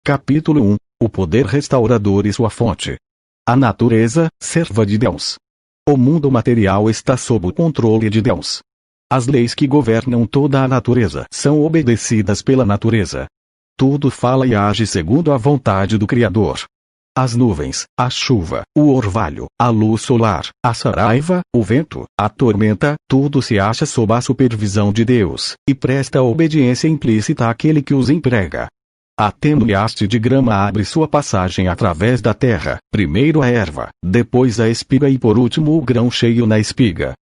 Capítulo 1. O poder restaurador e sua fonte. A natureza, serva de Deus. O mundo material está sob o controle de Deus. As leis que governam toda a natureza são obedecidas pela natureza. Tudo fala e age segundo a vontade do Criador. As nuvens, a chuva, o orvalho, a luz solar, a saraiva, o vento, a tormenta, tudo se acha sob a supervisão de Deus, e presta obediência implícita àquele que os emprega. A tênue haste de grama abre sua passagem através da terra, primeiro a erva, depois a espiga e por último o grão cheio na espiga.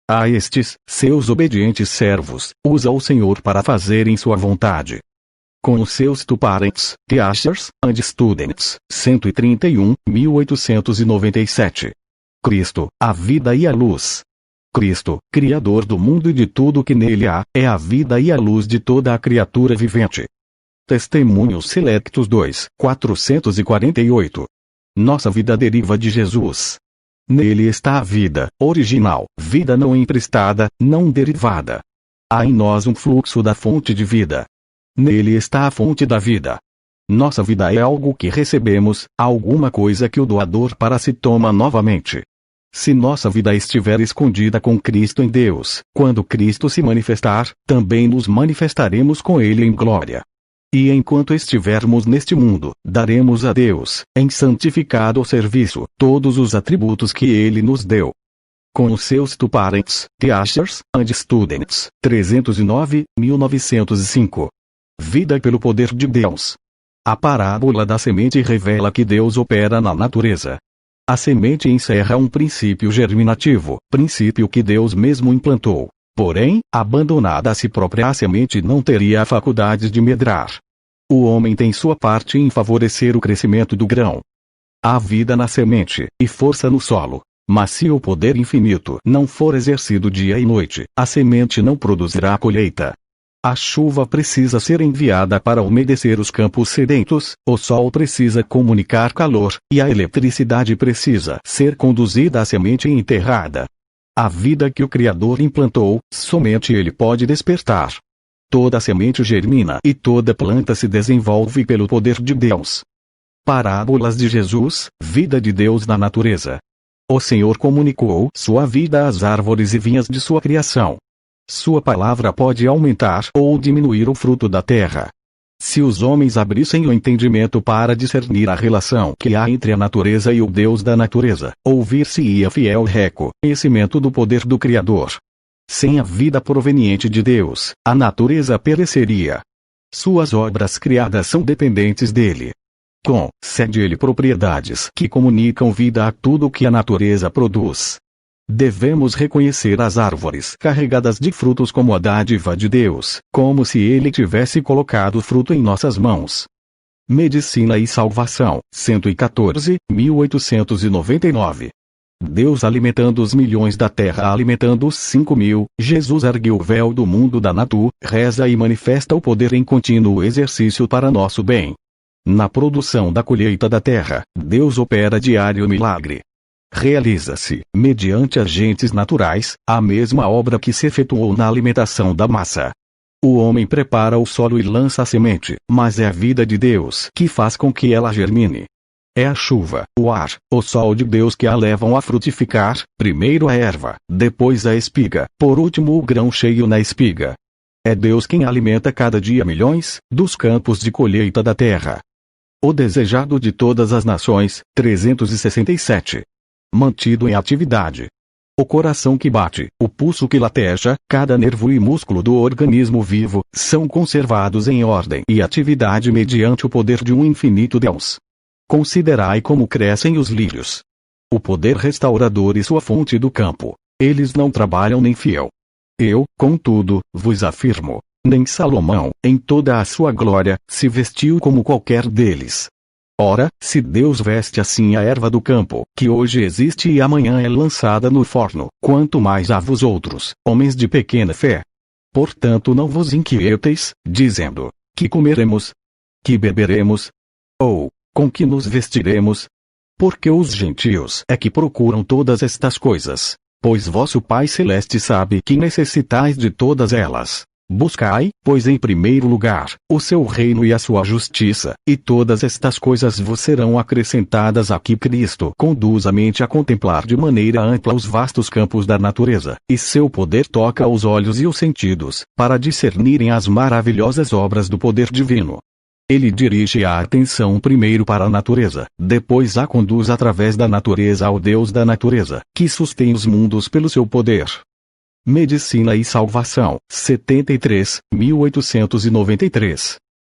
A estes, seus obedientes servos, usa o Senhor para fazerem sua vontade. Com os seus tuparents, teachers, and students, 131, 1897. Cristo, a vida e a luz. Cristo, Criador do mundo e de tudo que nele há, é a vida e a luz de toda a criatura vivente. Testemunhos Selectos 2, 448. Nossa vida deriva de Jesus. Nele está a vida, original, vida não emprestada, não derivada. Há em nós um fluxo da fonte de vida. Nele está a fonte da vida. Nossa vida é algo que recebemos, alguma coisa que o doador para si toma novamente. Se nossa vida estiver escondida com Cristo em Deus, quando Cristo se manifestar, também nos manifestaremos com Ele em glória. E enquanto estivermos neste mundo, daremos a Deus, em santificado serviço, todos os atributos que Ele nos deu. Com os seus tuparents, teachers, and students, 309, 1905. Vida pelo poder de Deus. A parábola da semente revela que Deus opera na natureza. A semente encerra um princípio germinativo, princípio que Deus mesmo implantou. Porém, abandonada a si própria a semente não teria a faculdade de medrar. O homem tem sua parte em favorecer o crescimento do grão. Há vida na semente, e força no solo. Mas se o poder infinito não for exercido dia e noite, a semente não produzirá colheita. A chuva precisa ser enviada para umedecer os campos sedentos, o sol precisa comunicar calor, e a eletricidade precisa ser conduzida à semente enterrada. A vida que o Criador implantou, somente Ele pode despertar. Toda semente germina e toda planta se desenvolve pelo poder de Deus. Parábolas de Jesus, vida de Deus na natureza. O Senhor comunicou sua vida às árvores e vinhas de sua criação. Sua palavra pode aumentar ou diminuir o fruto da terra. Se os homens abrissem o entendimento para discernir a relação que há entre a natureza e o Deus da natureza, ouvir-se-ia fiel reconhecimento do poder do Criador. Sem a vida proveniente de Deus, a natureza pereceria. Suas obras criadas são dependentes dele. Concede ele propriedades que comunicam vida a tudo que a natureza produz. Devemos reconhecer as árvores carregadas de frutos como a dádiva de Deus, como se Ele tivesse colocado fruto em nossas mãos. Medicina e Salvação, 114, 1899. Deus alimentando os milhões da terra alimentando os 5.000, Jesus ergue o véu do mundo da natureza e manifesta o poder em contínuo exercício para nosso bem. Na produção da colheita da terra, Deus opera diário milagre. Realiza-se, mediante agentes naturais, a mesma obra que se efetuou na alimentação da massa. O homem prepara o solo e lança a semente, mas é a vida de Deus que faz com que ela germine. É a chuva, o ar, o sol de Deus que a levam a frutificar, primeiro a erva, depois a espiga, por último o grão cheio na espiga. É Deus quem alimenta cada dia milhões, dos campos de colheita da terra. O desejado de todas as nações, 367. Mantido em atividade. O coração que bate, o pulso que lateja, cada nervo e músculo do organismo vivo, são conservados em ordem e atividade mediante o poder de um infinito Deus. Considerai como crescem os lírios. O poder restaurador e sua fonte do campo. Eles não trabalham nem fiel. Eu, contudo, vos afirmo, nem Salomão, em toda a sua glória, se vestiu como qualquer deles. Ora, se Deus veste assim a erva do campo, que hoje existe e amanhã é lançada no forno, quanto mais a vós outros, homens de pequena fé. Portanto não vos inquieteis, dizendo, que comeremos? Que beberemos? Ou, com que nos vestiremos? Porque os gentios é que procuram todas estas coisas, pois vosso Pai Celeste sabe que necessitais de todas elas. Buscai, pois em primeiro lugar, o seu reino e a sua justiça, e todas estas coisas vos serão acrescentadas. Aqui Cristo conduz a mente a contemplar de maneira ampla os vastos campos da natureza, e seu poder toca os olhos e os sentidos, para discernirem as maravilhosas obras do poder divino. Ele dirige a atenção primeiro para a natureza, depois a conduz através da natureza ao Deus da natureza, que sustém os mundos pelo seu poder. Medicina e Salvação, 73, 1893.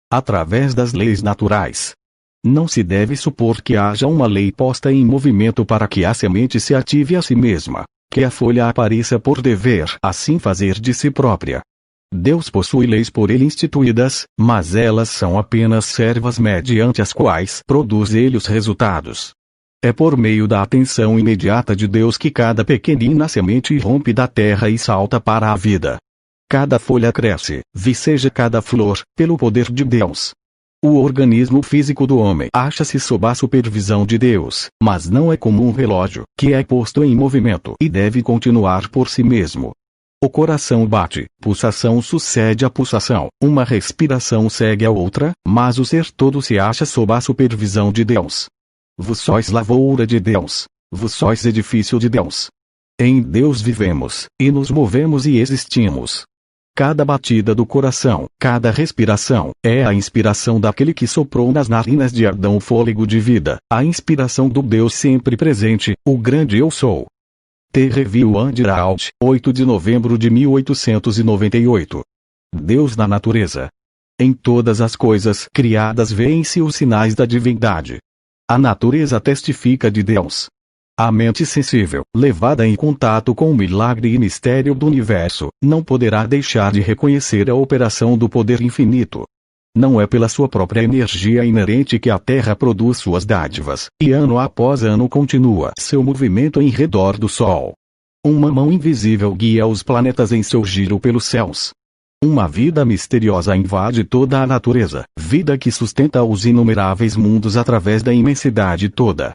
Através das leis naturais. Não se deve supor que haja uma lei posta em movimento para que a semente se ative a si mesma, que a folha apareça por dever assim fazer de si própria. Deus possui leis por ele instituídas, mas elas são apenas servas mediante as quais produz ele os resultados. É por meio da atenção imediata de Deus que cada pequenina semente irrompe da terra e salta para a vida. Cada folha cresce, viceja cada flor, pelo poder de Deus. O organismo físico do homem acha-se sob a supervisão de Deus, mas não é como um relógio, que é posto em movimento e deve continuar por si mesmo. O coração bate, pulsação sucede à pulsação, uma respiração segue a outra, mas o ser todo se acha sob a supervisão de Deus. Vós sois lavoura de Deus. Vós sois edifício de Deus. Em Deus vivemos, e nos movemos e existimos. Cada batida do coração, cada respiração, é a inspiração daquele que soprou nas narinas de Adão o fôlego de vida, a inspiração do Deus sempre presente, o grande Eu Sou. The Review and Herald, 8 de novembro de 1898. Deus na natureza. Em todas as coisas criadas vêem-se os sinais da divindade. A natureza testifica de Deus. A mente sensível, levada em contato com o milagre e mistério do universo, não poderá deixar de reconhecer a operação do poder infinito. Não é pela sua própria energia inerente que a Terra produz suas dádivas, e ano após ano continua seu movimento em redor do Sol. Uma mão invisível guia os planetas em seu giro pelos céus. Uma vida misteriosa invade toda a natureza, vida que sustenta os inumeráveis mundos através da imensidade toda.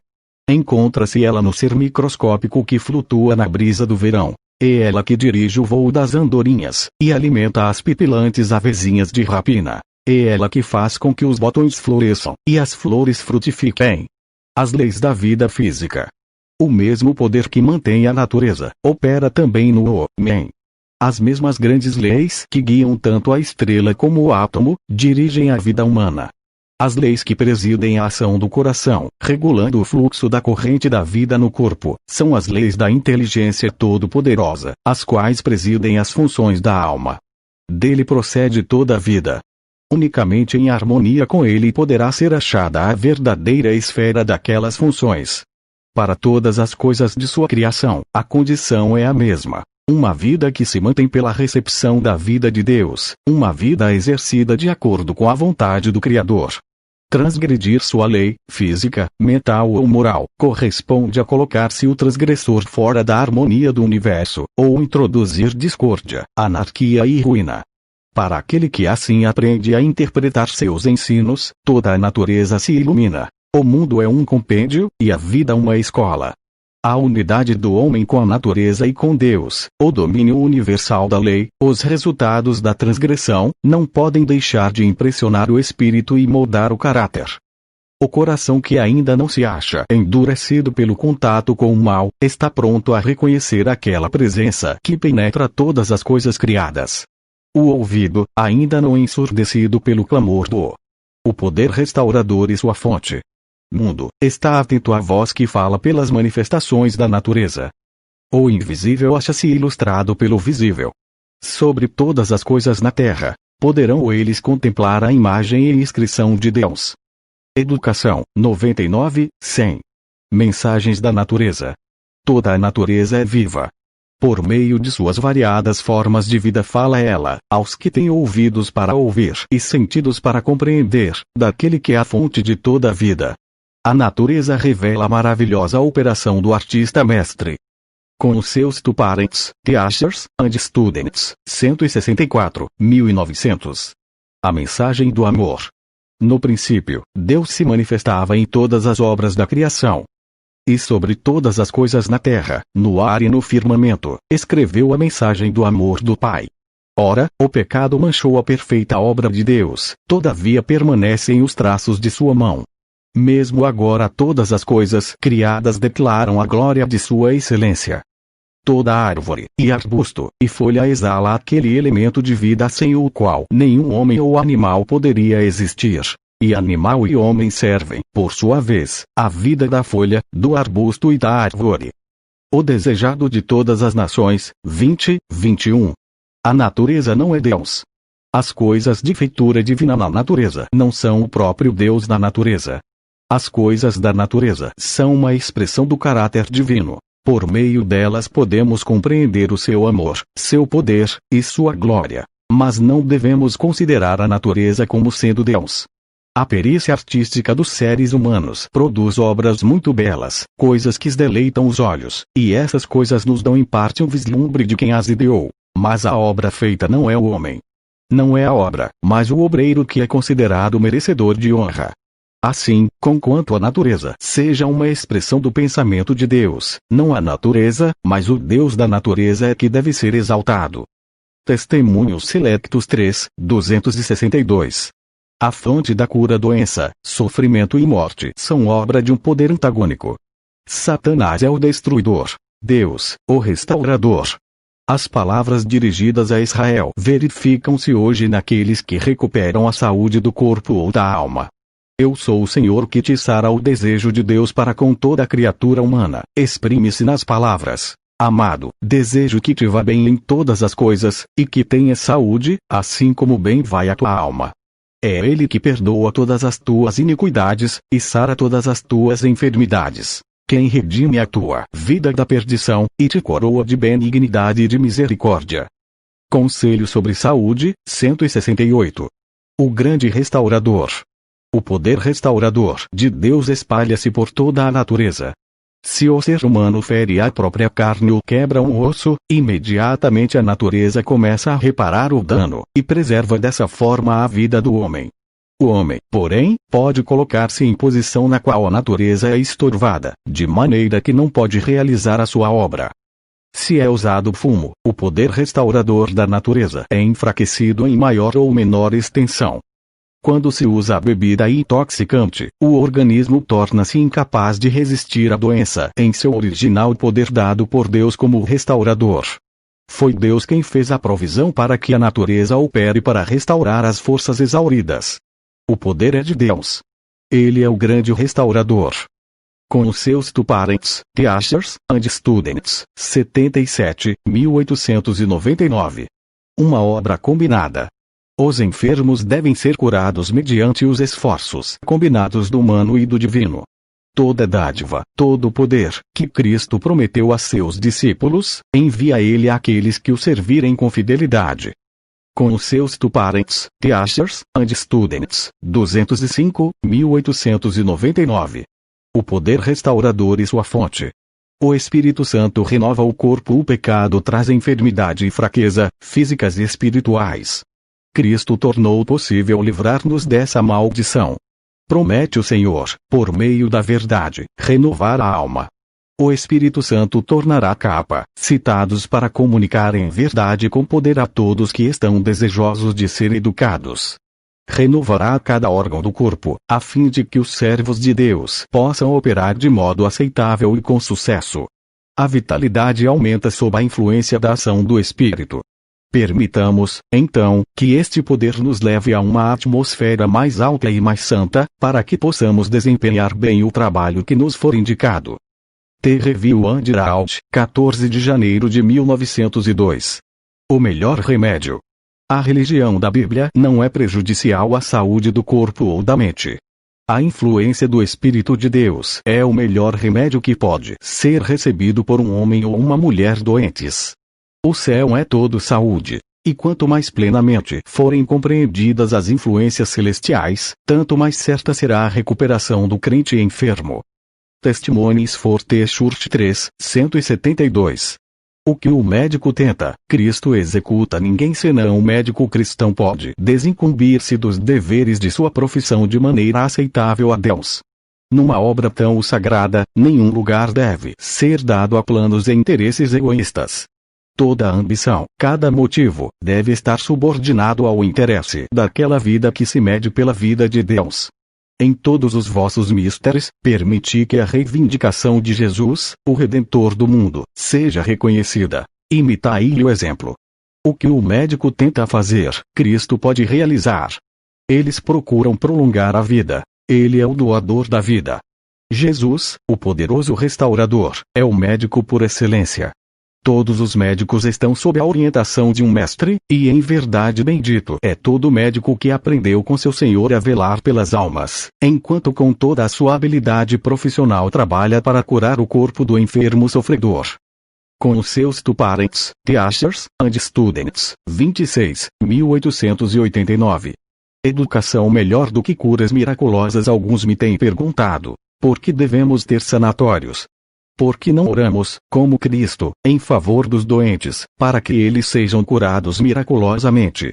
Encontra-se ela no ser microscópico que flutua na brisa do verão. É ela que dirige o voo das andorinhas, e alimenta as pipilantes avezinhas de rapina. É ela que faz com que os botões floresçam, e as flores frutifiquem. As leis da vida física. O mesmo poder que mantém a natureza, opera também no homem. As mesmas grandes leis que guiam tanto a estrela como o átomo, dirigem a vida humana. As leis que presidem a ação do coração, regulando o fluxo da corrente da vida no corpo, são as leis da inteligência todo-poderosa, as quais presidem as funções da alma. Dele procede toda a vida. Unicamente em harmonia com ele poderá ser achada a verdadeira esfera daquelas funções. Para todas as coisas de sua criação, a condição é a mesma. Uma vida que se mantém pela recepção da vida de Deus, uma vida exercida de acordo com a vontade do Criador. Transgredir sua lei, física, mental ou moral, corresponde a colocar-se o transgressor fora da harmonia do universo, ou introduzir discórdia, anarquia e ruína. Para aquele que assim aprende a interpretar seus ensinos, toda a natureza se ilumina. O mundo é um compêndio, e a vida uma escola. A unidade do homem com a natureza e com Deus, o domínio universal da lei, os resultados da transgressão, não podem deixar de impressionar o espírito e moldar o caráter. O coração que ainda não se acha endurecido pelo contato com o mal, está pronto a reconhecer aquela presença que penetra todas as coisas criadas. O ouvido, ainda não ensurdecido pelo clamor do o poder restaurador e sua fonte. Mundo, está atento à voz que fala pelas manifestações da natureza. O invisível acha-se ilustrado pelo visível. Sobre todas as coisas na terra, poderão eles contemplar a imagem e inscrição de Deus. Educação, 99, 100. Mensagens da natureza. Toda a natureza é viva. Por meio de suas variadas formas de vida fala ela, aos que têm ouvidos para ouvir e sentidos para compreender, daquele que é a fonte de toda a vida. A natureza revela a maravilhosa operação do artista mestre. Com os seus Parents, Teachers, and Students, 164, 1900. A mensagem do amor. No princípio, Deus se manifestava em todas as obras da criação. E sobre todas as coisas na terra, no ar e no firmamento, escreveu a mensagem do amor do Pai. Ora, o pecado manchou a perfeita obra de Deus, todavia permanecem os traços de sua mão. Mesmo agora todas as coisas criadas declaram a glória de sua excelência. Toda árvore, e arbusto, e folha exala aquele elemento de vida sem o qual nenhum homem ou animal poderia existir. E animal e homem servem, por sua vez, a vida da folha, do arbusto e da árvore. O desejado de todas as nações, 20:21. A natureza não é Deus. As coisas de feitura divina na natureza não são o próprio Deus da natureza. As coisas da natureza são uma expressão do caráter divino. Por meio delas podemos compreender o seu amor, seu poder, e sua glória. Mas não devemos considerar a natureza como sendo Deus. A perícia artística dos seres humanos produz obras muito belas, coisas que deleitam os olhos, e essas coisas nos dão em parte um vislumbre de quem as ideou. Mas a obra feita não é o homem. Não é a obra, mas o obreiro que é considerado merecedor de honra. Assim, conquanto a natureza seja uma expressão do pensamento de Deus, não a natureza, mas o Deus da natureza é que deve ser exaltado. Testemunhos Selectos 3:262. A fonte da cura, doença, sofrimento e morte são obra de um poder antagônico. Satanás é o destruidor. Deus, o restaurador. As palavras dirigidas a Israel verificam-se hoje naqueles que recuperam a saúde do corpo ou da alma. Eu sou o Senhor que te sara. O desejo de Deus para com toda criatura humana exprime-se nas palavras: amado, desejo que te vá bem em todas as coisas, e que tenhas saúde, assim como bem vai a tua alma. É Ele que perdoa todas as tuas iniquidades, e sara todas as tuas enfermidades. Quem redime a tua vida da perdição, e te coroa de benignidade e de misericórdia. Conselho sobre Saúde, 168. O grande restaurador. O poder restaurador de Deus espalha-se por toda a natureza. Se o ser humano fere a própria carne ou quebra um osso, imediatamente a natureza começa a reparar o dano, e preserva dessa forma a vida do homem. O homem, porém, pode colocar-se em posição na qual a natureza é estorvada, de maneira que não pode realizar a sua obra. Se é usado fumo, o poder restaurador da natureza é enfraquecido em maior ou menor extensão. Quando se usa a bebida intoxicante, o organismo torna-se incapaz de resistir à doença em seu original poder dado por Deus como restaurador. Foi Deus quem fez a provisão para que a natureza opere para restaurar as forças exauridas. O poder é de Deus. Ele é o grande restaurador. Com os seus two parents, Teachers and Students, 77, 1899. Uma obra combinada. Os enfermos devem ser curados mediante os esforços combinados do humano e do divino. Toda dádiva, todo poder, que Cristo prometeu a seus discípulos, envia Ele àqueles que o servirem com fidelidade. Com os seus two parents, Teachers and Students, 205, 1899. O poder restaurador e sua fonte. O Espírito Santo renova o corpo. O pecado traz enfermidade e fraqueza, físicas e espirituais. Cristo tornou possível livrar-nos dessa maldição. Promete o Senhor, por meio da verdade, renovar a alma. O Espírito Santo tornará capacitados para comunicar em verdade com poder a todos que estão desejosos de ser educados. Renovará cada órgão do corpo, a fim de que os servos de Deus possam operar de modo aceitável e com sucesso. A vitalidade aumenta sob a influência da ação do Espírito. Permitamos, então, que este poder nos leve a uma atmosfera mais alta e mais santa, para que possamos desempenhar bem o trabalho que nos for indicado. The Review and Herald, 14 de janeiro de 1902. O melhor remédio. A religião da Bíblia não é prejudicial à saúde do corpo ou da mente. A influência do Espírito de Deus é o melhor remédio que pode ser recebido por um homem ou uma mulher doentes. O céu é todo saúde, e quanto mais plenamente forem compreendidas as influências celestiais, tanto mais certa será a recuperação do crente enfermo. Testimonies for the Church 3, 172. O que o médico tenta, Cristo executa. Ninguém senão o médico cristão pode desincumbir-se dos deveres de sua profissão de maneira aceitável a Deus. Numa obra tão sagrada, nenhum lugar deve ser dado a planos e interesses egoístas. Toda ambição, cada motivo, deve estar subordinado ao interesse daquela vida que se mede pela vida de Deus. Em todos os vossos mistérios, permiti que a reivindicação de Jesus, o Redentor do mundo, seja reconhecida. Imitai-lhe o exemplo. O que o médico tenta fazer, Cristo pode realizar. Eles procuram prolongar a vida. Ele é o doador da vida. Jesus, o poderoso restaurador, é o médico por excelência. Todos os médicos estão sob a orientação de um mestre, e em verdade bendito é todo médico que aprendeu com seu Senhor a velar pelas almas, enquanto com toda a sua habilidade profissional trabalha para curar o corpo do enfermo sofredor. Com os seus parents, teachers, and students, 26, 1889. Educação melhor do que curas miraculosas. Alguns me têm perguntado, por que devemos ter sanatórios? Por que não oramos, como Cristo, em favor dos doentes, para que eles sejam curados miraculosamente?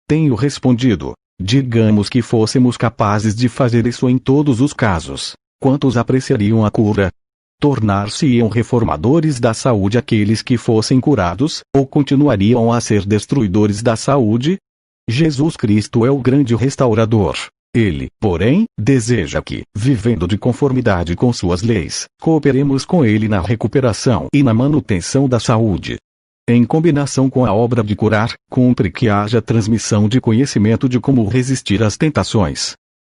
Tenho respondido, digamos que fôssemos capazes de fazer isso em todos os casos. Quantos apreciariam a cura? Tornar-se-iam reformadores da saúde aqueles que fossem curados, ou continuariam a ser destruidores da saúde? Jesus Cristo é o grande restaurador. Ele, porém, deseja que, vivendo de conformidade com suas leis, cooperemos com ele na recuperação e na manutenção da saúde. Em combinação com a obra de curar, cumpre que haja transmissão de conhecimento de como resistir às tentações.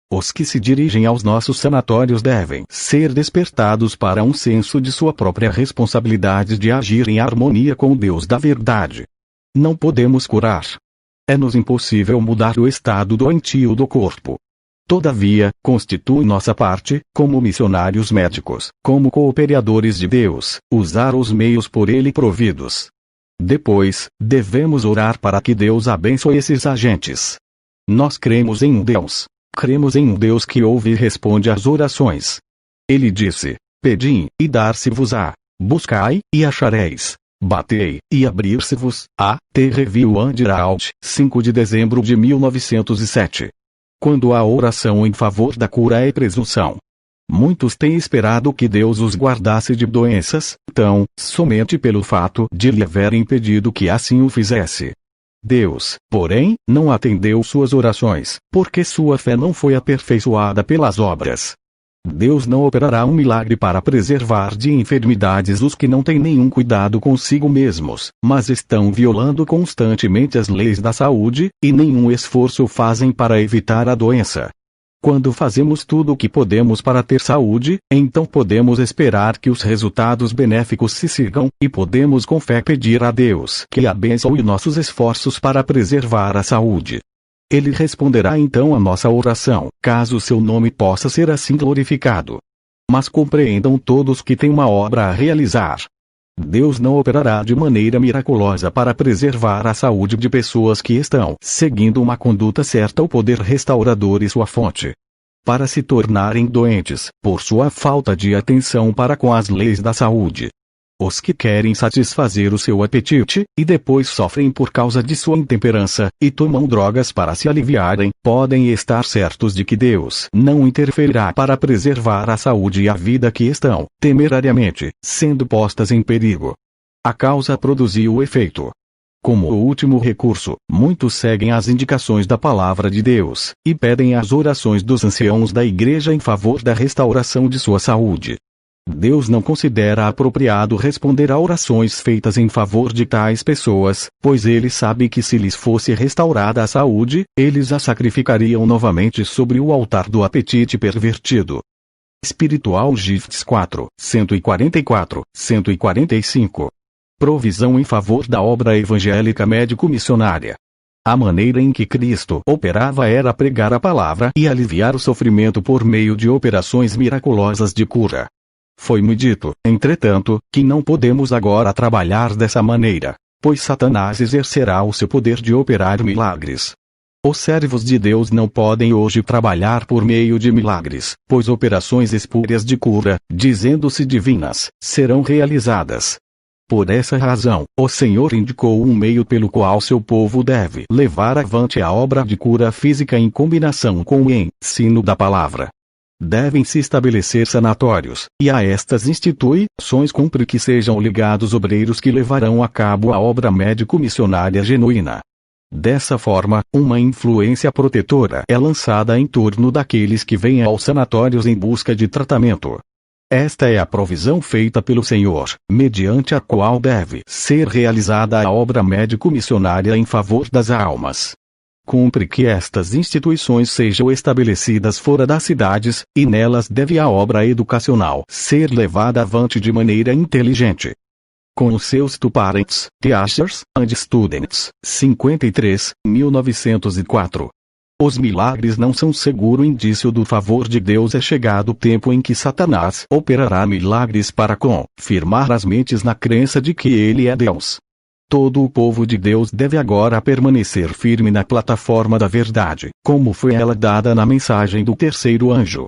Os que se dirigem aos nossos sanatórios devem ser despertados para um senso de sua própria responsabilidade de agir em harmonia com o Deus da verdade. Não podemos curar. É-nos impossível mudar o estado doentio do corpo. Todavia, constitui nossa parte, como missionários médicos, como cooperadores de Deus, usar os meios por ele providos. Depois, devemos orar para que Deus abençoe esses agentes. Nós cremos em um Deus. Cremos em um Deus que ouve e responde às orações. Ele disse: Pedi, e dar-se-vos-á. Buscai, e achareis. Batei, e abrir-se-vos-á. The Review and Herald, 5 de dezembro de 1907. Quando a oração em favor da cura é presunção. Muitos têm esperado que Deus os guardasse de doenças, somente pelo fato de lhe haverem pedido que assim o fizesse. Deus, porém, não atendeu suas orações, porque sua fé não foi aperfeiçoada pelas obras. Deus não operará um milagre para preservar de enfermidades os que não têm nenhum cuidado consigo mesmos, mas estão violando constantemente as leis da saúde, e nenhum esforço fazem para evitar a doença. Quando fazemos tudo o que podemos para ter saúde, então podemos esperar que os resultados benéficos se sigam, e podemos com fé pedir a Deus que abençoe nossos esforços para preservar a saúde. Ele responderá então a nossa oração, caso seu nome possa ser assim glorificado. Mas compreendam todos que tem uma obra a realizar. Deus não operará de maneira miraculosa para preservar a saúde de pessoas que estão seguindo uma conduta certa. O poder restaurador e sua fonte. Para se tornarem doentes, por sua falta de atenção para com as leis da saúde. Os que querem satisfazer o seu apetite, e depois sofrem por causa de sua intemperança, e tomam drogas para se aliviarem, podem estar certos de que Deus não interferirá para preservar a saúde e a vida que estão, temerariamente, sendo postas em perigo. A causa produziu o efeito. Como o último recurso, muitos seguem as indicações da palavra de Deus, e pedem as orações dos anciãos da igreja em favor da restauração de sua saúde. Deus não considera apropriado responder a orações feitas em favor de tais pessoas, pois ele sabe que se lhes fosse restaurada a saúde, eles a sacrificariam novamente sobre o altar do apetite pervertido. Spiritual Gifts 4, 144, 145. Provisão em favor da obra evangélica médico-missionária. A maneira em que Cristo operava era pregar a palavra e aliviar o sofrimento por meio de operações miraculosas de cura. Foi-me dito, entretanto, que não podemos agora trabalhar dessa maneira, pois Satanás exercerá o seu poder de operar milagres. Os servos de Deus não podem hoje trabalhar por meio de milagres, pois operações espúrias de cura, dizendo-se divinas, serão realizadas. Por essa razão, o Senhor indicou um meio pelo qual seu povo deve levar avante a obra de cura física em combinação com o ensino da palavra. devem se estabelecer sanatórios, e a estas instituições cumpre que sejam ligados obreiros que levarão a cabo a obra médico-missionária genuína. Dessa forma, uma influência protetora é lançada em torno daqueles que vêm aos sanatórios em busca de tratamento. Esta é a provisão feita pelo Senhor, mediante a qual deve ser realizada a obra médico-missionária em favor das almas. Cumpre que estas instituições sejam estabelecidas fora das cidades, e nelas deve a obra educacional ser levada avante de maneira inteligente. Com os seus two parents, teachers, and students, 53, 1904. Os milagres não são seguro indício do favor de Deus. É chegado o tempo em que Satanás operará milagres para confirmar as mentes na crença de que ele é Deus. Todo o povo de Deus deve agora permanecer firme na plataforma da verdade, como foi ela dada na mensagem do terceiro anjo.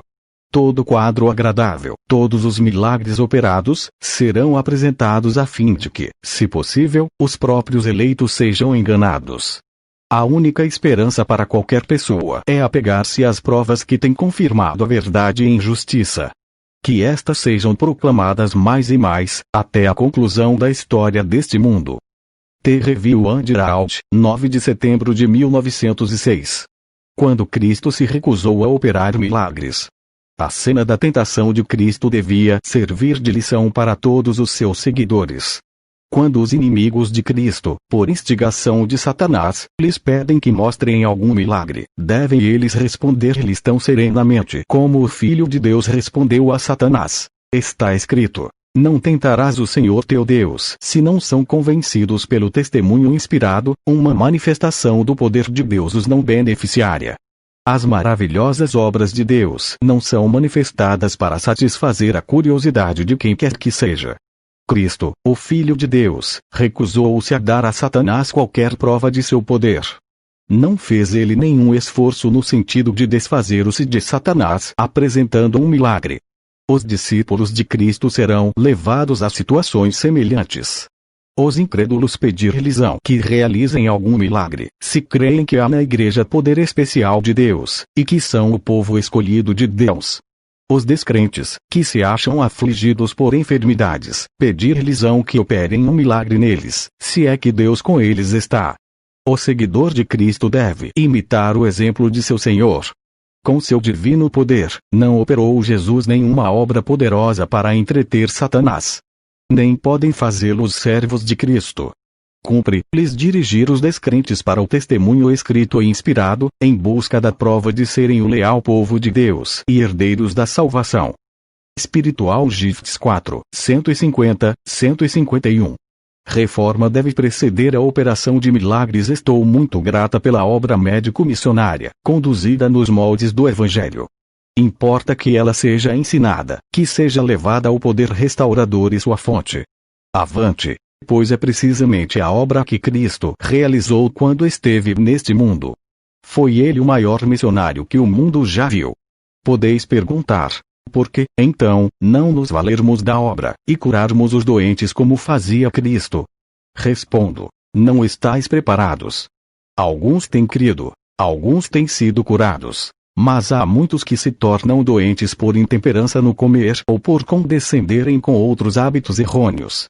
Todo quadro agradável, todos os milagres operados, serão apresentados a fim de que, se possível, os próprios eleitos sejam enganados. A única esperança para qualquer pessoa é apegar-se às provas que têm confirmado a verdade em justiça. Que estas sejam proclamadas mais e mais, até a conclusão da história deste mundo. The Review and Herald, 9 de setembro de 1906. Quando Cristo se recusou a operar milagres. A cena da tentação de Cristo devia servir de lição para todos os seus seguidores. Quando os inimigos de Cristo, por instigação de Satanás, lhes pedem que mostrem algum milagre, devem eles responder-lhes tão serenamente como o Filho de Deus respondeu a Satanás. Está escrito: não tentarás o Senhor teu Deus se não são convencidos pelo testemunho inspirado. Uma manifestação do poder de Deus os não beneficiaria. As maravilhosas obras de Deus não são manifestadas para satisfazer a curiosidade de quem quer que seja. Cristo, o Filho de Deus, recusou-se a dar a Satanás qualquer prova de seu poder. Não fez ele nenhum esforço no sentido de desfazer-se de Satanás apresentando um milagre. Os discípulos de Cristo serão levados a situações semelhantes. Os incrédulos pedir-lhes-ão que realizem algum milagre, se creem que há na igreja poder especial de Deus, e que são o povo escolhido de Deus. Os descrentes, que se acham afligidos por enfermidades, pedir-lhes-ão que operem um milagre neles, se é que Deus com eles está. O seguidor de Cristo deve imitar o exemplo de seu Senhor. Com seu divino poder, não operou Jesus nenhuma obra poderosa para entreter Satanás. Nem podem fazê-lo os servos de Cristo. Cumpre-lhes dirigir os descrentes para o testemunho escrito e inspirado, em busca da prova de serem o leal povo de Deus e herdeiros da salvação. Spiritual Gifts 4, 150, 151. Reforma deve preceder a operação de milagres. Estou muito grata pela obra médico-missionária, conduzida nos moldes do Evangelho. Importa que ela seja ensinada, que seja levada ao poder restaurador e sua fonte. Avante! Pois é precisamente a obra que Cristo realizou quando esteve neste mundo. Foi ele o maior missionário que o mundo já viu. Podeis perguntar: por que, então, não nos valermos da obra, e curarmos os doentes como fazia Cristo? Respondo: não estáis preparados. Alguns têm crido, alguns têm sido curados, mas há muitos que se tornam doentes por intemperança no comer ou por condescenderem com outros hábitos errôneos.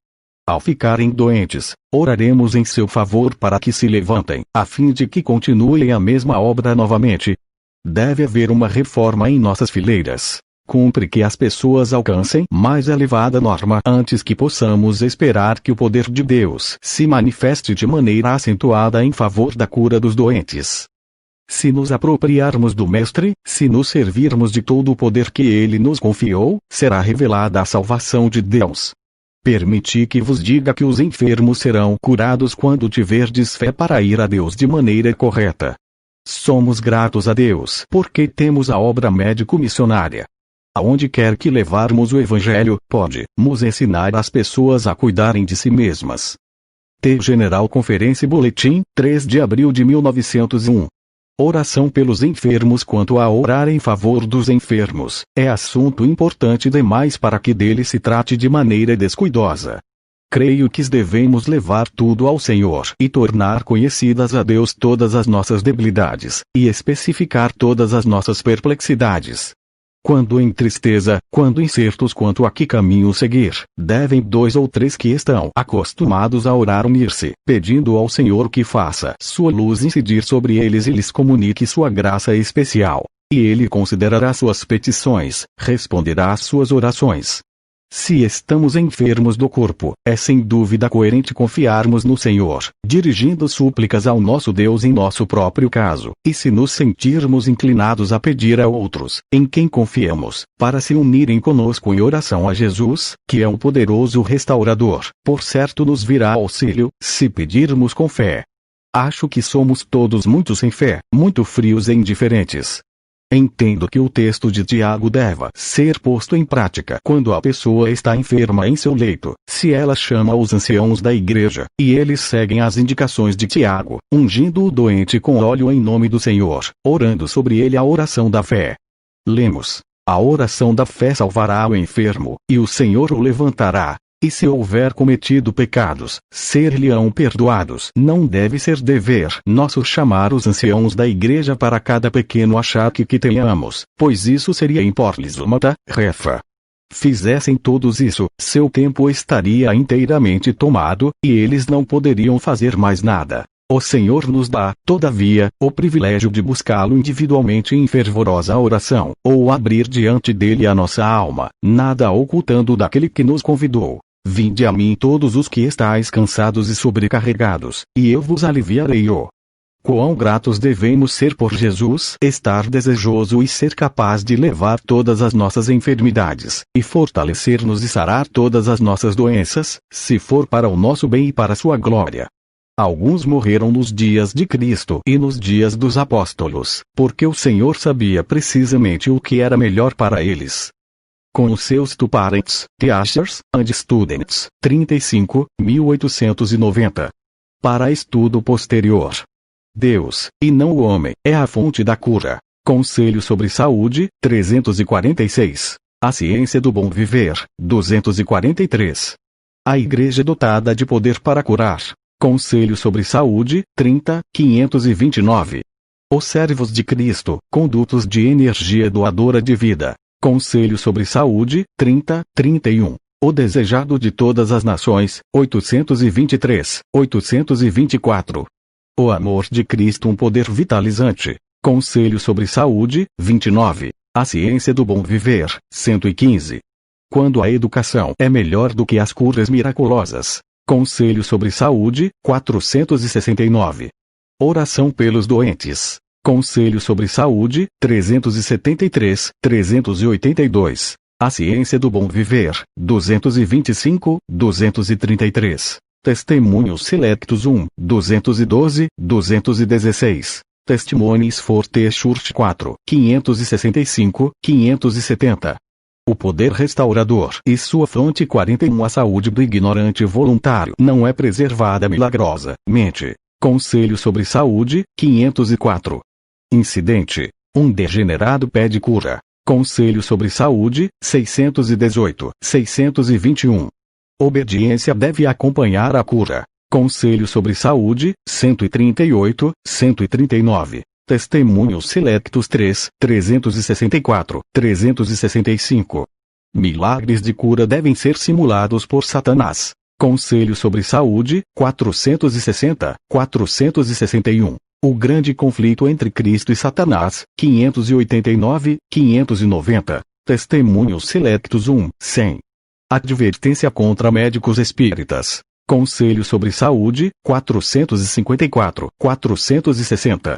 Ao ficarem doentes, oraremos em seu favor para que se levantem, a fim de que continuem a mesma obra novamente. Deve haver uma reforma em nossas fileiras. Cumpre que as pessoas alcancem mais elevada norma antes que possamos esperar que o poder de Deus se manifeste de maneira acentuada em favor da cura dos doentes. Se nos apropriarmos do Mestre, se nos servirmos de todo o poder que ele nos confiou, será revelada a salvação de Deus. Permiti que vos diga que os enfermos serão curados quando tiverdes fé para ir a Deus de maneira correta. Somos gratos a Deus porque temos a obra médico-missionária. Aonde quer que levarmos o Evangelho, pode-nos ensinar as pessoas a cuidarem de si mesmas. The General Conference Bulletin, 3 de abril de 1901. Oração pelos enfermos. Quanto a orar em favor dos enfermos, é assunto importante demais para que dele se trate de maneira descuidosa. Creio que devemos levar tudo ao Senhor e tornar conhecidas a Deus todas as nossas debilidades, e especificar todas as nossas perplexidades. Quando em tristeza, quando incertos quanto a que caminho seguir, devem 2 ou 3 que estão acostumados a orar unir-se, pedindo ao Senhor que faça sua luz incidir sobre eles e lhes comunique sua graça especial. E Ele considerará suas petições, responderá às suas orações. Se estamos enfermos do corpo, é sem dúvida coerente confiarmos no Senhor, dirigindo súplicas ao nosso Deus em nosso próprio caso, e se nos sentirmos inclinados a pedir a outros, em quem confiemos, para se unirem conosco em oração a Jesus, que é um poderoso restaurador, por certo nos virá auxílio, se pedirmos com fé. Acho que somos todos muito sem fé, muito frios e indiferentes. Entendo que o texto de Tiago deva ser posto em prática quando a pessoa está enferma em seu leito, se ela chama os anciãos da igreja, e eles seguem as indicações de Tiago, ungindo o doente com óleo em nome do Senhor, orando sobre ele a oração da fé. Lemos: a oração da fé salvará o enfermo, e o Senhor o levantará. E se houver cometido pecados, ser-lhe-ão perdoados. Não deve ser dever nosso chamar os anciãos da igreja para cada pequeno achaque que tenhamos, pois isso seria impor-lhes uma tarefa. Fizessem todos isso, seu tempo estaria inteiramente tomado, e eles não poderiam fazer mais nada. O Senhor nos dá, todavia, o privilégio de buscá-lo individualmente em fervorosa oração, ou abrir diante dele a nossa alma, nada ocultando daquele que nos convidou. Vinde a mim todos os que estáis cansados e sobrecarregados, e eu vos aliviarei. Quão gratos devemos ser por Jesus estar desejoso e ser capaz de levar todas as nossas enfermidades, e fortalecer-nos e sarar todas as nossas doenças, se for para o nosso bem e para a sua glória. Alguns morreram nos dias de Cristo e nos dias dos apóstolos, porque o Senhor sabia precisamente o que era melhor para eles. Com os seus two parents, teachers, and students, 35, 1890. Para estudo posterior. Deus, e não o homem, é a fonte da cura. Conselho sobre Saúde, 346. A Ciência do Bom Viver, 243. A Igreja dotada de poder para curar. Conselho sobre Saúde, 30, 529. Os servos de Cristo, condutos de energia doadora de vida. Conselho sobre Saúde, 30, 31. O desejado de todas as nações, 823, 824. O amor de Cristo, um poder vitalizante. Conselho sobre Saúde, 29. A Ciência do Bom Viver, 115. Quando a educação é melhor do que as curas miraculosas. Conselho sobre Saúde, 469. Oração pelos doentes. Conselho sobre Saúde, 373, 382. A Ciência do Bom Viver, 225, 233. Testemunhos Selectos 1, 212, 216. Testimonies for the Church 4, 565, 570. O poder restaurador e sua fonte 41. A saúde do ignorante voluntário não é preservada milagrosamente. Conselho sobre Saúde, 504. Incidente: um degenerado pede cura. Conselho sobre Saúde, 618, 621. Obediência deve acompanhar a cura. Conselho sobre Saúde, 138, 139. Testemunhos Selectos 3, 364, 365. Milagres de cura devem ser simulados por Satanás. Conselho sobre Saúde, 460, 461. O grande conflito entre Cristo e Satanás, 589, 590. Testemunhos Selectos 1, 100. Advertência contra médicos espíritas. Conselho sobre Saúde, 454, 460.